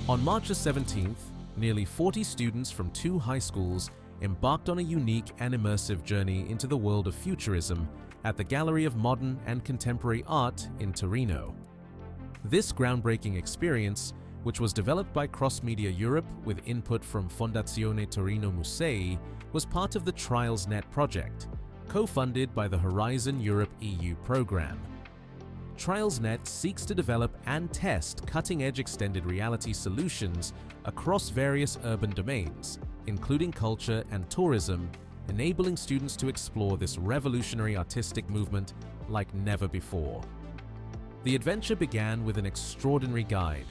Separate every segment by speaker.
Speaker 1: On March 17th, nearly 40 students from 2 high schools embarked on a unique and immersive journey into the world of futurism at the Gallery of Modern and Contemporary Art in Torino. This groundbreaking experience, which was developed by Cross Media Europe with input from Fondazione Torino Musei, was part of the TrialsNet project, co-funded by the Horizon Europe EU program. TrialsNet seeks to develop and test cutting-edge extended reality solutions across various urban domains, including culture and tourism, enabling students to explore this revolutionary artistic movement like never before. The adventure began with an extraordinary guide,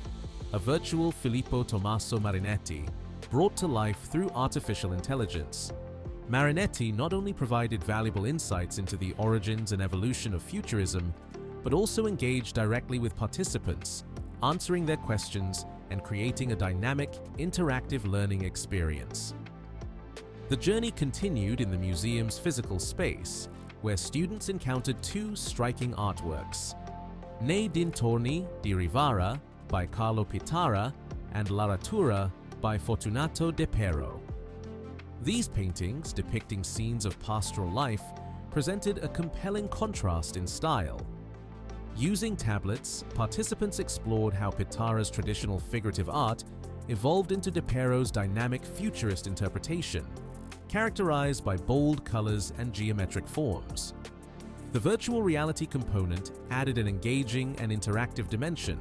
Speaker 1: a virtual Filippo Tommaso Marinetti, brought to life through artificial intelligence. Marinetti not only provided valuable insights into the origins and evolution of futurism, but also engaged directly with participants, answering their questions and creating a dynamic, interactive learning experience. The journey continued in the museum's physical space, where students encountered 2 striking artworks, Nei dintorni di Rivara by Carlo Pitara and L'Aratura by Fortunato Depero. These paintings, depicting scenes of pastoral life, presented a compelling contrast in style. Using tablets, participants explored how Pitara's traditional figurative art evolved into Depero's dynamic futurist interpretation, characterized by bold colors and geometric forms. The virtual reality component added an engaging and interactive dimension,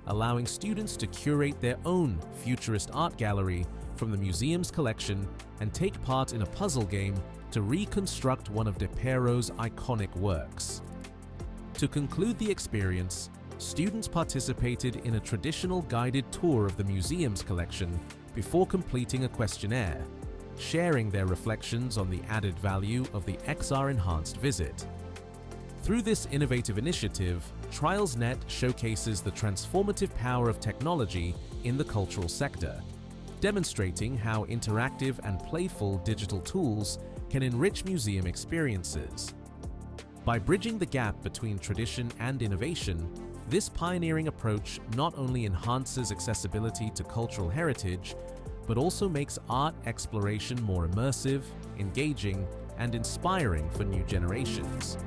Speaker 1: allowing students to curate their own futurist art gallery from the museum's collection and take part in a puzzle game to reconstruct one of Depero's iconic works. To conclude the experience, students participated in a traditional guided tour of the museum's collection before completing a questionnaire, sharing their reflections on the added value of the XR-enhanced visit. Through this innovative initiative, TrialsNet showcases the transformative power of technology in the cultural sector, demonstrating how interactive and playful digital tools can enrich museum experiences. By bridging the gap between tradition and innovation, this pioneering approach not only enhances accessibility to cultural heritage, but also makes art exploration more immersive, engaging, and inspiring for new generations.